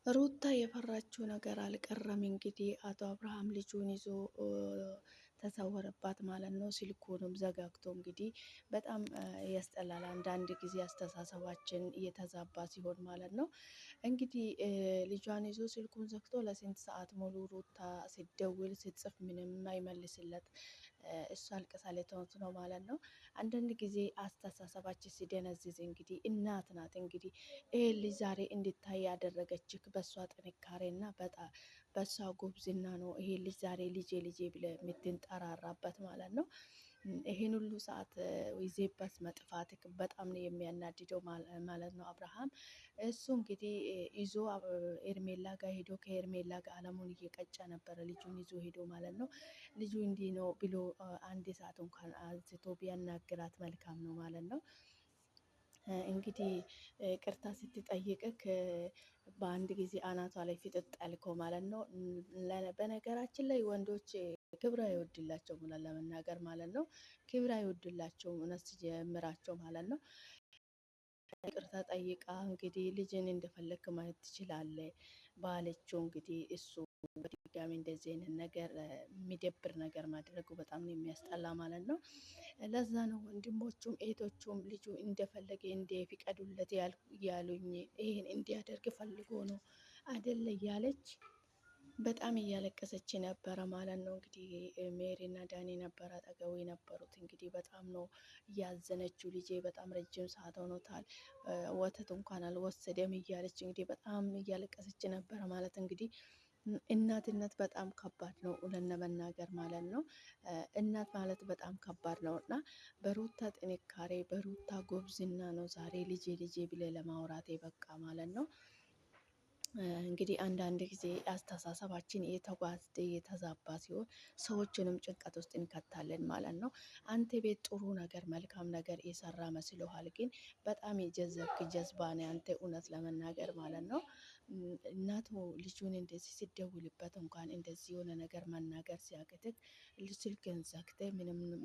ሩታ የፈራችው ነገር አልቀረም። እንግዲህ አቶ አብርሃም ልጁን ይዞ ተሰወረባት ማለት ነው። ስልኩንም ዘጋግቶ እንግዲህ በጣም ያስጠላል። አንዳንድ ጊዜ አስተሳሰባችን እየተዛባ ሲሆን ማለት ነው። እንግዲህ ልጇን ይዞ ስልኩን ዘግቶ ለስንት ሰዓት ሙሉ ሩታ ሲደውል ሲጽፍ ምንም አይመልስለት። እሷ አልቅሳ ልትሞት ነው ማለት ነው። አንዳንድ ጊዜ አስተሳሰባችን ሲደነዝዝ እንግዲህ እናት ናት እንግዲህ ይሄ ልጅ ዛሬ እንድታይ ያደረገችክ በሷ ጥንካሬና በሷ ጉብዝና ነው። ይሄ ልጅ ዛሬ ልጄ ልጄ ብለ የምትንጠራራበት ማለት ነው። ይሄን ሁሉ ሰዓት ይዜበት መጥፋትክ በጣም ነው የሚያናድደው ማለት ነው። አብርሃም እሱ እንግዲህ ይዞ ኤርሜላ ጋር ሄዶ ከኤርሜላ ጋር አለሙን እየቀጨ ነበረ ልጁን ይዞ ሄዶ ማለት ነው። ልጁ እንዲህ ነው ብሎ አንድ ሰዓት እንኳን አንስቶ ቢያናግራት መልካም ነው ማለት ነው። እንግዲህ ቅርታ ስትጠይቅክ በአንድ ጊዜ አናቷ ላይ ፊጥጥ ያልከው ማለት ነው። በነገራችን ላይ ወንዶች ክብር አይወድላቸውም እውነት ለመናገር ማለት ነው። ክብር አይወድላቸውም እውነት ሲጀምራቸው ማለት ነው። ይቅርታ ጠይቃ እንግዲህ ልጅን እንደፈለክ ማየት ትችላለህ ባለችው እንግዲህ እሱ በድጋሚ እንደዚህ አይነት ነገር የሚደብር ነገር ማድረጉ በጣም ነው የሚያስጠላ ማለት ነው። ለዛ ነው ወንድሞቹም እህቶቹም ልጁ እንደፈለገ እንዲፈቀዱለት ያሉኝ ይሄን እንዲያደርግ ፈልጎ ነው አይደለ እያለች በጣም እያለቀሰች ነበረ ማለት ነው። እንግዲህ ሜሪና ዳኒ ነበረ አጠገቡ የነበሩት እንግዲህ በጣም ነው እያዘነችው። ልጄ በጣም ረጅም ሰዓት ሆኖታል ወተት እንኳን አልወሰደም እያለች እንግዲህ በጣም እያለቀሰች ነበረ ማለት እንግዲህ እናትነት በጣም ከባድ ነው እውነት ለመናገር ማለት ነው። እናት ማለት በጣም ከባድ ነው እና በሩታ ጥንካሬ በሩታ ጎብዝና ነው ዛሬ ልጄ ልጄ ብለ ለማውራት የበቃ ማለት ነው። እንግዲህ አንዳንድ ጊዜ አስተሳሰባችን የተዛባ ሲሆን ሰዎችንም ጭንቀት ውስጥ እንከታለን ማለት ነው። አንተ ቤት ጥሩ ነገር መልካም ነገር የሰራ መስሎሃል፣ ግን በጣም የጀዘብክ ጀዝባ ነህ አንተ እውነት ለመናገር ማለት ነው። እናቱ ልጁን እንደዚህ ሲደውልበት እንኳን እንደዚህ የሆነ ነገር መናገር ሲያቅትክ ስልክን ዘግተህ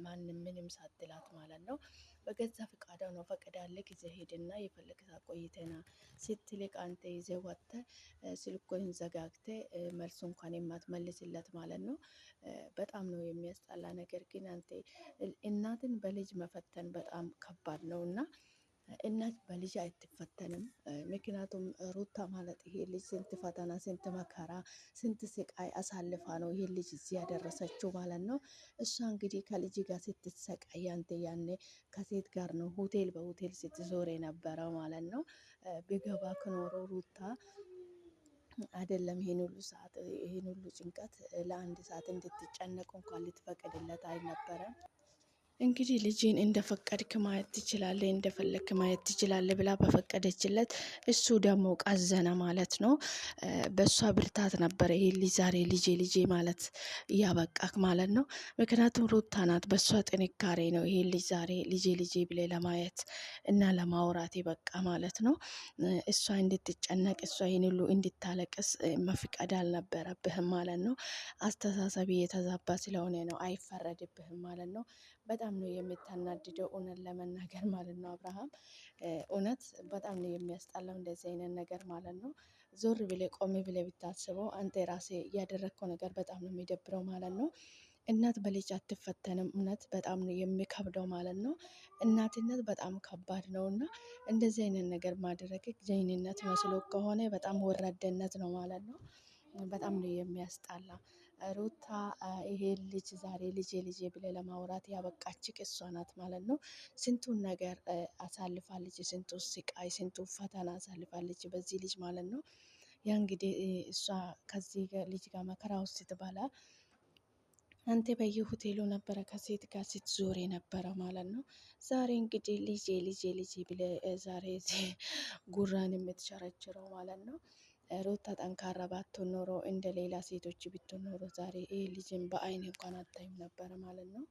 ማንም ምንም ሳትላት ማለት ነው። በገዛ ፍቃዷ ነው ፈቅዳለህ ይዘህ ሄድና የፈለግህ ቆይተና ስትልቅ አንተ ይዘህ ወጥተህ ስልኩን ዘጋግተህ መልሱ እንኳን የማትመልስለት ማለት ነው። በጣም ነው የሚያስጠላ ነገር። ግን አንተ እናትን በልጅ መፈተን በጣም ከባድ ነው እና እናት በልጅ አይትፈተንም። ምክንያቱም ሩታ ማለት ይሄ ልጅ ስንት ፈተና ስንት መከራ ስንት ስቃይ አሳልፋ ነው ይሄ ልጅ እዚህ ያደረሰችው ማለት ነው። እሷ እንግዲህ ከልጅ ጋር ስትሰቃይ አንተ ያኔ ከሴት ጋር ነው ሆቴል በሆቴል ስትዞር የነበረው ማለት ነው። ቢገባክ ኖሮ ሩታ አይደለም ይሄን ሁሉ ሰዓት ይሄን ሁሉ ጭንቀት ለአንድ ሰዓት እንድትጨነቅ እንኳን ልትፈቅድለት አይነበረም። እንግዲህ ልጅን እንደፈቀድክ ማየት ትችላለህ እንደፈለክ ማየት ትችላለህ ብላ በፈቀደችለት እሱ ደግሞ ቀዘነ ማለት ነው። በእሷ ብርታት ነበረ ይሄ ልጅ ዛሬ ልጄ ልጄ ማለት እያበቃክ ማለት ነው። ምክንያቱም ሩታ ናት በእሷ ጥንካሬ ነው ይሄ ልጅ ዛሬ ልጄ ልጄ ብለ ለማየት እና ለማውራት የበቃ ማለት ነው። እሷ እንድትጨነቅ እሷ ይህን ሁሉ እንድታለቅስ መፍቀድ አልነበረብህም ማለት ነው። አስተሳሰብ የተዛባ ስለሆነ ነው አይፈረድብህም ማለት ነው። በጣም ነው የምታናድደው እውነት ለመናገር ማለት ነው። አብርሃም እውነት በጣም ነው የሚያስጠላው እንደዚህ አይነት ነገር ማለት ነው። ዞር ብለ ቆም ብለ ብታስበው አንተ ራሴ ያደረግከው ነገር በጣም ነው የሚደብረው ማለት ነው። እናት በልጅ አትፈተንም እውነት በጣም ነው የሚከብደው ማለት ነው። እናትነት በጣም ከባድ ነው እና እንደዚህ አይነት ነገር ማድረግ ጀግንነት መስሎ ከሆነ በጣም ወራደነት ነው ማለት ነው። በጣም ነው የሚያስጣላ። ሩታ ይሄን ልጅ ዛሬ ልጄ ልጄ ብለ ለማውራት ያበቃችክ እሷ ናት ማለት ነው። ስንቱን ነገር አሳልፋለች፣ ስንቱ ስቃይ ስንቱ ፈተና አሳልፋለች በዚህ ልጅ ማለት ነው። ያ እንግዲህ እሷ ከዚህ ልጅ ጋር መከራ ውስጥ ስትበላ አንተ በየሆቴሉ ነበረ ከሴት ጋር ስትዞር የነበረ ማለት ነው። ዛሬ እንግዲህ ልጄ ልጄ ልጄ ብለ ዛሬ ጉራን የምትቸረችረው ማለት ነው። ሩታ ጠንካራ ባትሆን ኖሮ እንደ ሌላ ሴቶች ብትሆን ኖሮ ዛሬ ይህ ልጅን በአይን እንኳን አታይም ነበረ ማለት ነው።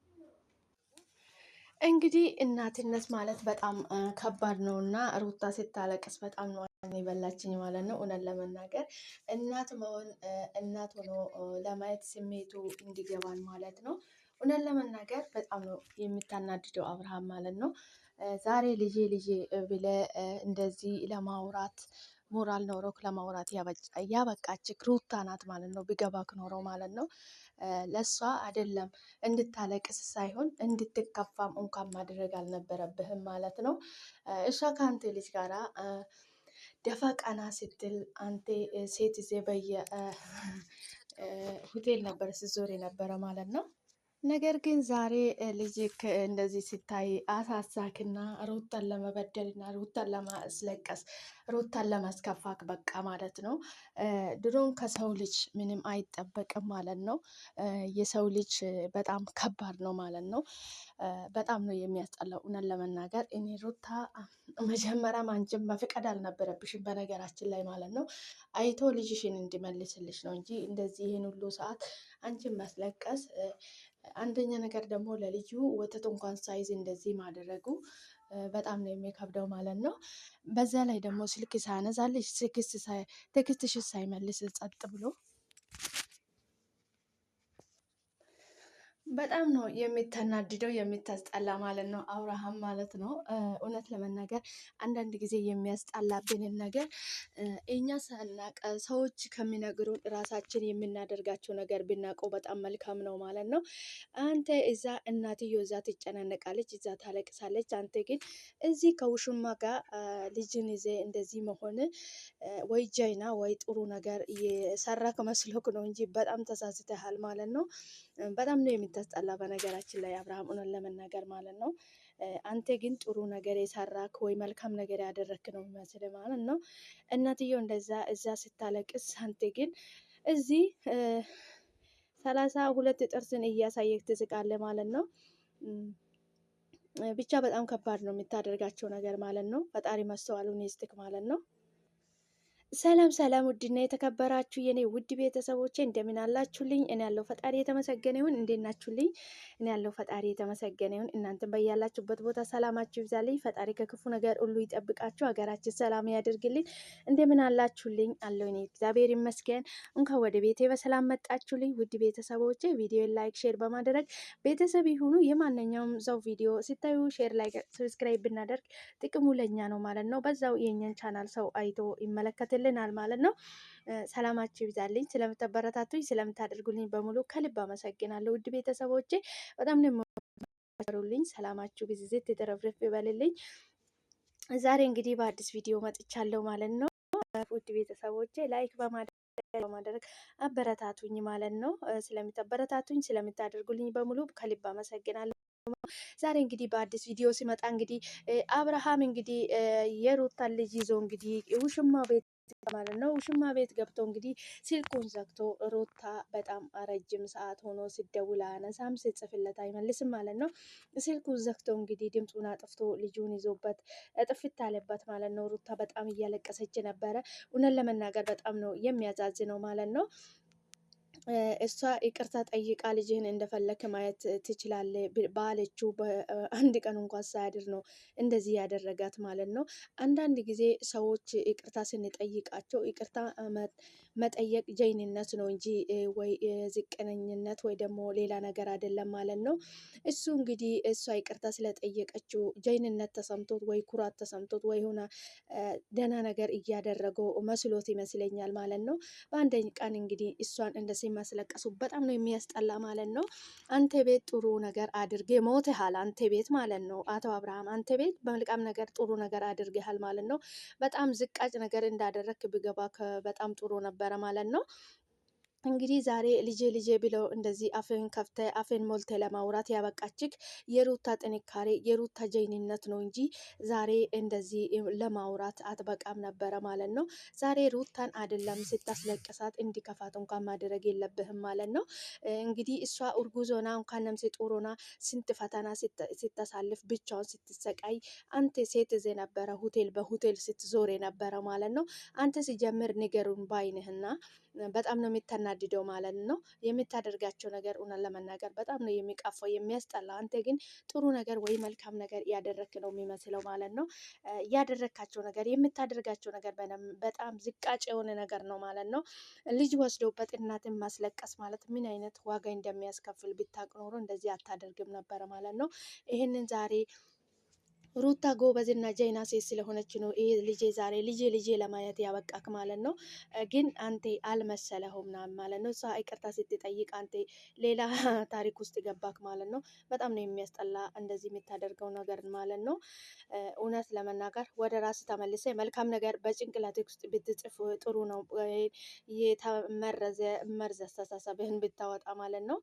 እንግዲህ እናትነት ማለት በጣም ከባድ ነው እና ሩታ ስታለቅስ በጣም ነው የበላችኝ ማለት ነው። እውነት ለመናገር እናት መሆን እናት ሆኖ ለማየት ስሜቱ እንዲገባን ማለት ነው። እውነት ለመናገር በጣም ነው የምታናድደው አብርሃም ማለት ነው። ዛሬ ልጄ ልጄ ብለ እንደዚህ ለማውራት ሞራል ኖሮክ ለማውራት ያበቃችክ ሩታ ናት ማለት ነው። ቢገባክ ኖሮ ማለት ነው። ለእሷ አይደለም እንድታለቅስ ሳይሆን እንድትከፋም እንኳን ማድረግ አልነበረብህም ማለት ነው። እሷ ከአንተ ልጅ ጋራ ደፋ ቀና ስትል አንተ ሴት ዜ በየ ሆቴል ነበር ስትዞር የነበረ ማለት ነው። ነገር ግን ዛሬ ልጅክ እንደዚህ ሲታይ አሳሳክና ሩታን ለመበደልና ሩታን ለማስለቀስ ሩታን ለማስከፋክ በቃ ማለት ነው። ድሮን ከሰው ልጅ ምንም አይጠበቅም ማለት ነው። የሰው ልጅ በጣም ከባድ ነው ማለት ነው። በጣም ነው የሚያስጠላው እውነት ለመናገር እኔ ሩታ መጀመሪያም አንቺን መፍቀድ አልነበረብሽም በነገራችን ላይ ማለት ነው። አይቶ ልጅሽን እንዲመልስልሽ ነው እንጂ እንደዚህ ይህን ሁሉ ሰዓት አንቺን ማስለቀስ አንደኛ ነገር ደግሞ ለልጁ ወተት እንኳን ሳይዝ እንደዚህ ማድረጉ በጣም ነው የሚከብደው ማለት ነው። በዛ ላይ ደግሞ ስልክ ሳያነሳልሽ ቴክስትሽ ሳይመልስ ጸጥ ብሎ በጣም ነው የሚተናድደው የሚታስጠላ ማለት ነው። አብርሃም ማለት ነው። እውነት ለመናገር አንዳንድ ጊዜ የሚያስጠላብንን ነገር እኛ ሳናቅ ሰዎች ከሚነግሩን ራሳችን የምናደርጋቸው ነገር ብናውቀው በጣም መልካም ነው ማለት ነው። አንተ እዛ እናትዮ እዛ ትጨናነቃለች፣ እዛ ታለቅሳለች። አንተ ግን እዚህ ከውሽማ ጋር ልጅን ይዜ እንደዚህ መሆን ወይ ጀይና ወይ ጥሩ ነገር የሰራክ መስሎክ ነው እንጂ በጣም ተሳስተሃል ማለት ነው። በጣም ነው የምታስጠላ በነገራችን ላይ አብርሃም እውነት ለመናገር ማለት ነው። አንተ ግን ጥሩ ነገር የሰራክ ወይ መልካም ነገር ያደረክ ነው የሚመስል ማለት ነው። እናትየው እንደዛ እዛ ስታለቅስ አንተ ግን እዚህ 32 ጥርስን እያሳየክ ትስቃለህ ማለት ነው። ብቻ በጣም ከባድ ነው የምታደርጋቸው ነገር ማለት ነው። ፈጣሪ መስተዋሉን ይስጥክ ማለት ነው። ሰላም ሰላም፣ ውድና የተከበራችሁ የኔ ውድ ቤተሰቦቼ እንደምን አላችሁልኝ? እኔ ያለው ፈጣሪ የተመሰገነ ይሁን። እንዴት ናችሁልኝ? እኔ ያለው ፈጣሪ የተመሰገነ ይሁን። እናንተም በያላችሁበት ቦታ ሰላማችሁ ይብዛልኝ። ፈጣሪ ከክፉ ነገር ሁሉ ይጠብቃችሁ፣ ሀገራችን ሰላም ያድርግልኝ። እንደምን አላችሁልኝ? አለው እኔ እግዚአብሔር ይመስገን። እንኳን ወደ ቤቴ በሰላም መጣችሁልኝ። ውድ ቤተሰቦቼ ቪዲዮ ላይክ፣ ሼር በማድረግ ቤተሰብ ይሁኑ። የማንኛውም ሰው ቪዲዮ ሲታዩ ሼር፣ ላይክ፣ ሰብስክራይብ ብናደርግ ጥቅሙ ለኛ ነው ማለት ነው። በዛው የኛን ቻናል ሰው አይቶ ይመለከትልናል ማለት ነው። ሰላማችሁ ይብዛልኝ። ስለምታበረታቱኝ ስለምታደርጉልኝ በሙሉ ከልብ አመሰግናለሁ። ውድ ቤተሰቦቼ በጣም ነው የምትሰሩልኝ። ሰላማችሁ ብዝዝት የተረፍረፍ ይበልልኝ። ዛሬ እንግዲህ በአዲስ ቪዲዮ መጥቻለሁ ማለት ነው። ውድ ቤተሰቦቼ ላይክ በማድረግ አበረታቱኝ ማለት ነው። ስለምታበረታቱኝ ስለምታደርጉልኝ በሙሉ ከልብ አመሰግናለሁ። ዛሬ እንግዲህ በአዲስ ቪዲዮ ሲመጣ እንግዲህ አብርሃም እንግዲህ የሩታን ልጅ ይዞ እንግዲህ ውሽማ ቤት ማለት ነው። ውሽማ ቤት ገብቶ እንግዲህ ስልኩን ዘግቶ ሩታ በጣም ረጅም ሰዓት ሆኖ ሲደውል አያነሳም፣ ሲጽፍለት አይመልስም ማለት ነው። ስልኩን ዘግቶ እንግዲህ ድምፁን አጥፍቶ ልጁን ይዞበት ጥፍት አለበት ማለት ነው። ሩታ በጣም እያለቀሰች ነበረ። እውነት ለመናገር በጣም ነው የሚያዛዝነው ማለት ነው። እሷ ይቅርታ ጠይቃ ልጅህን እንደፈለክ ማየት ትችላለህ ባለችው በአንድ ቀን እንኳን ሳያድር ነው እንደዚህ ያደረጋት ማለት ነው። አንዳንድ ጊዜ ሰዎች ይቅርታ ስንጠይቃቸው ይቅርታ መጠየቅ ጀይንነት ነው እንጂ ወይ ዝቅነኝነት ወይ ደግሞ ሌላ ነገር አይደለም ማለት ነው። እሱ እንግዲህ እሷ ይቅርታ ስለጠየቀችው ጀይንነት ተሰምቶት ወይ ኩራት ተሰምቶት ወይ ሆና ደህና ነገር እያደረገው መስሎት ይመስለኛል ማለት ነው። በአንደኝ ቀን እንግዲህ እሷን እንደዚህ ማስለቀሱ በጣም ነው የሚያስጠላ ማለት ነው። አንተ ቤት ጥሩ ነገር አድርጌ ሞትሃል፣ አንተ ቤት ማለት ነው። አቶ አብርሃም አንተ ቤት በመልካም ነገር ጥሩ ነገር አድርገሃል ማለት ነው። በጣም ዝቃጭ ነገር እንዳደረክ ብገባ በጣም ጥሩ ነበረ ማለት ነው። እንግዲህ ዛሬ ልጄ ብለው እንደዚህ አፍን ከፍተ አፍን ሞልተ ለማውራት ያበቃችክ የሩታ ጥንካሬ የሩታ ጀይንነት ነው እንጂ ዛሬ እንደዚህ ለማውራት አትበቃም ነበረ ማለት ነው። ዛሬ ሩታን አይደለም ስታስለቅሳት እንዲከፋት እንኳን ማድረግ የለብህም ማለት ነው። እንግዲህ እሷ እርጉዝ ሆና እንኳን ነምሴ ጡር ሆና ስንት ፈተና ስታሳልፍ ብቻውን ስትሰቃይ አንተ ሴት ዘ ነበረ ሆቴል በሆቴል ስትዞር የነበረ ማለት ነው። አንተ ሲጀምር ንገሩን ባይንህና በጣም ነው የሚተናድደው ማለት ነው። የምታደርጋቸው ነገር እውነት ለመናገር በጣም ነው የሚቀፋው የሚያስጠላ። አንተ ግን ጥሩ ነገር ወይ መልካም ነገር ያደረክ ነው የሚመስለው ማለት ነው። ያደረካቸው ነገር የምታደርጋቸው ነገር በጣም ዝቃጭ የሆነ ነገር ነው ማለት ነው። ልጅ ወስደውበት እናትን ማስለቀስ ማለት ምን አይነት ዋጋ እንደሚያስከፍል ብታቅ ኖሮ እንደዚህ አታደርግም ነበረ ማለት ነው። ይህንን ዛሬ ሩታ ጎበዝና ጀይና ሴት ስለሆነች ነው ይሄ ልጄ ዛሬ ልጄ ለማየት ያበቃክ ማለት ነው። ግን አንተ አልመሰለህም ማለት ነው። እሷ ይቅርታ ስትጠይቅ አንተ ሌላ ታሪክ ውስጥ ገባክ ማለት ነው። በጣም ነው የሚያስጠላ እንደዚህ የምታደርገው ነገር ማለት ነው። እውነት ለመናገር ወደ ራስ ተመልሰ መልካም ነገር በጭንቅላት ውስጥ ብትጽፍ ጥሩ ነው። የተመረዘ መርዝ አስተሳሰብህን ብታወጣ ማለት ነው።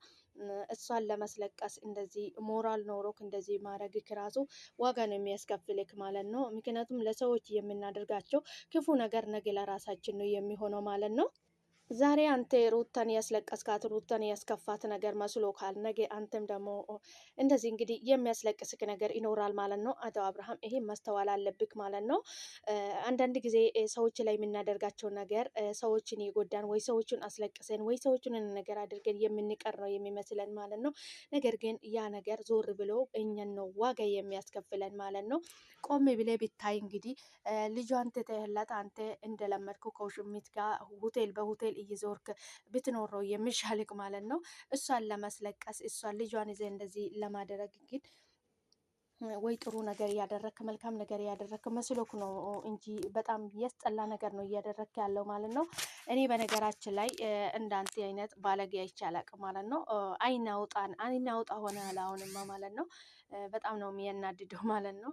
እሷን ለመስለቀስ እንደዚህ ሞራል ኖሮክ እንደዚህ ማድረግ ራሱ ዋጋ ነው የሚያስከፍልክ ማለት ነው። ምክንያቱም ለሰዎች የምናደርጋቸው ክፉ ነገር ነገ ለራሳችን ነው የሚሆነው ማለት ነው። ዛሬ አንተ ሩታን ያስለቀስካት ሩታን ያስከፋት ነገር መስሎካል። ነገ አንተም ደግሞ እንደዚህ እንግዲህ የሚያስለቅስክ ነገር ይኖራል ማለት ነው። አቶ አብርሃም ይሄ ማስተዋል አለብክ ማለት ነው። አንዳንድ ጊዜ ሰዎች ላይ የምናደርጋቸው ነገር ሰዎችን የጎዳን ወይ ሰዎችን አስለቅሰን ወይ ሰዎችን ነገር አድርገን የምንቀር ነው የሚመስለን ማለት ነው። ነገር ግን ያ ነገር ዞር ብሎ እኛን ነው ዋጋ የሚያስከፍለን ማለት ነው። ቆም ብለ ብታይ እንግዲህ ልጇን ትተህላት አንተ እንደለመድከው ከውሽሚት ጋር ሆቴል በሆቴል እየዞርክ ብትኖረው የሚሻልቅ ማለት ነው። እሷን ለመስለቀስ እሷን ልጇን ይዘህ እንደዚህ ለማድረግ ግን ወይ ጥሩ ነገር እያደረክ መልካም ነገር እያደረክ መስሎክ ነው እንጂ በጣም ያስጠላ ነገር ነው እያደረክ ያለው ማለት ነው። እኔ በነገራችን ላይ እንዳንተ አይነት ባለጌ አይቼ አላቅም ማለት ነው። አይናውጣ ሆነ አሁንማ ማለት ነው። በጣም ነው የሚያናድደው ማለት ነው።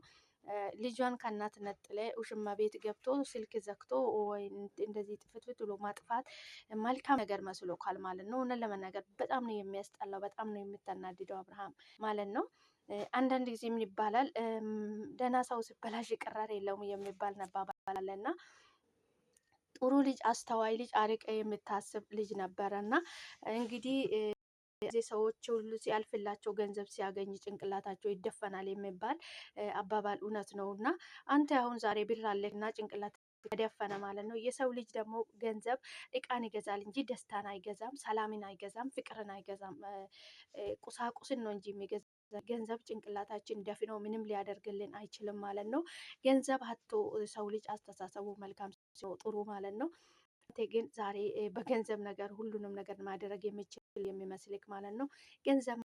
ልጇን ከእናት ነጥለ ውሽማ ቤት ገብቶ ስልክ ዘግቶ ወይ እንደዚህ ጥፍትፍት ብሎ ማጥፋት መልካም ነገር መስሎካል ማለት ነው። እውነት ለመናገር በጣም ነው የሚያስጠላው፣ በጣም ነው የምታናድደው አብርሃም ማለት ነው። አንዳንድ ጊዜ ምን ይባላል ደህና ሰው ሲበላሽ ቅራር የለውም የሚባል ነባባል አለና ጥሩ ልጅ አስተዋይ ልጅ አርቀ የምታስብ ልጅ ነበረ እና እንግዲህ እዚህ ሰዎች ሁሉ ሲያልፍላቸው ገንዘብ ሲያገኝ ጭንቅላታቸው ይደፈናል የሚባል አባባል እውነት ነው እና አንተ አሁን ዛሬ ብር አለና ጭንቅላት ተደፈነ ማለት ነው። የሰው ልጅ ደግሞ ገንዘብ እቃን ይገዛል እንጂ ደስታን አይገዛም፣ ሰላምን አይገዛም፣ ፍቅርን አይገዛም። ቁሳቁስን ነው እንጂ የሚገዛ ገንዘብ ጭንቅላታችን ደፍነው ምንም ሊያደርግልን አይችልም ማለት ነው። ገንዘብ አቶ ሰው ልጅ አስተሳሰቡ መልካም ሲሆን ጥሩ ማለት ነው። ግን ዛሬ በገንዘብ ነገር ሁሉንም ነገር ማድረግ የሚችል የሚመስልክ ማለት ነው። ገንዘብ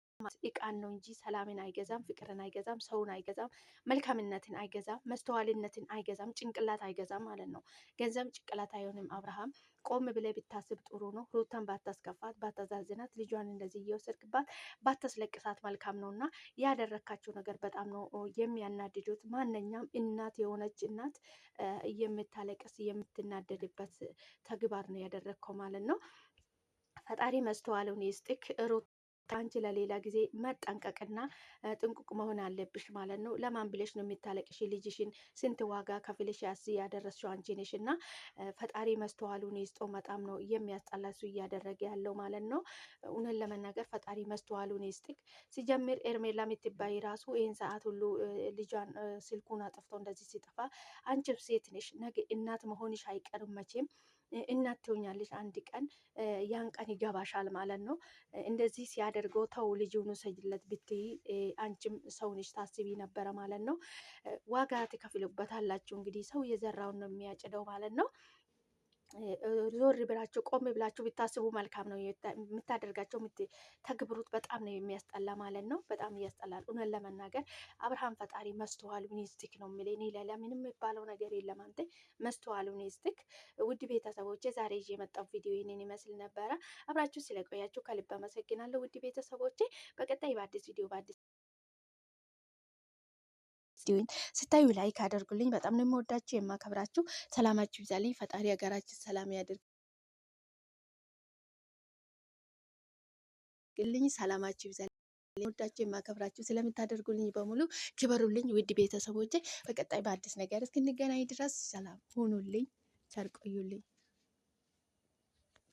እቃን ነው እንጂ ሰላምን አይገዛም፣ ፍቅርን አይገዛም፣ ሰውን አይገዛም፣ መልካምነትን አይገዛም፣ መስተዋልነትን አይገዛም፣ ጭንቅላት አይገዛም ማለት ነው። ገንዘብ ጭንቅላት አይሆንም። አብርሃም ቆም ብለህ ብታስብ ጥሩ ነው። ሩታን ባታስከፋት፣ ባታዛዝናት፣ ልጇን እንደዚህ እየወሰድክባት ባታስለቅሳት መልካም ነው እና ያደረካቸው ነገር በጣም ነው የሚያናድዱት። ማንኛውም እናት የሆነች እናት የምታለቅስ የምትናደድበት ተግባር ነው ያደረግከው ማለት ነው። ፈጣሪ መስተዋሉን ይስጥክ። ሩታ አንቺ ለሌላ ጊዜ መጠንቀቅና ጥንቁቅ መሆን አለብሽ ማለት ነው። ለማን ብለሽ ነው የሚታለቅሽ? ልጅሽን ስንት ዋጋ ከፍለሽ ያደረስሽው አንቺ ነሽ እና ፈጣሪ መስተዋሉን ይስጠው። በጣም ነው የሚያስጠላ እሱ እያደረገ ያለው ማለት ነው። እውነት ለመናገር ፈጣሪ መስተዋሉን ይስጥክ። ሲጀምር ኤርሜላ የምትባይ ራሱ ይህን ሰዓት ሁሉ ልጇን ስልኩን አጥፍቶ እንደዚህ ሲጠፋ አንቺም ሴት ነሽ፣ ነገ እናት መሆንሽ አይቀርም መቼም እናት ትሆኛለሽ አንድ ቀን፣ ያን ቀን ይገባሻል ማለት ነው። እንደዚህ ሲያደርገው ተው ልጅውን ውሰጅለት ብትይ አንቺም ሰውንሽ ታስቢ ነበረ ማለት ነው። ዋጋ ትከፍሉበታላችሁ እንግዲህ ሰው የዘራውን ነው የሚያጭደው ማለት ነው። ዞር ብላችሁ ቆም ብላችሁ ብታስቡ መልካም ነው። የምታደርጋቸው የምትተግብሩት በጣም ነው የሚያስጠላ ማለት ነው። በጣም እያስጠላል እውነት ለመናገር አብርሃም ፈጣሪ መስተዋሉን ይስጥክ ነው የሚለኝ። እኔ ሌላ ምንም የሚባለው ነገር የለም። አንተ መስተዋሉን ይስጥክ። ውድ ቤተሰቦቼ ዛሬ ይዤ የመጣው ቪዲዮ ይህንን ይመስል ነበረ። አብራችሁ ስለቆያችሁ ከልብ አመሰግናለሁ። ውድ ቤተሰቦቼ በቀጣይ በአዲስ ቪዲዮ በአዲስ ስታዩ ላይክ አድርጉልኝ። በጣም ነው የምወዳችሁ የማከብራችሁ። ሰላማችሁ ይብዛልኝ። ፈጣሪ ሀገራችን ሰላም ያድርግልኝ። ሰላማችሁ ይብዛልኝ። ወዳችሁ የማከብራችሁ ስለምታደርጉልኝ በሙሉ ክበሩልኝ። ውድ ቤተሰቦቼ በቀጣይ በአዲስ ነገር እስክንገናኝ ድረስ ሰላም ሁኑልኝ። ቸር ቆዩልኝ።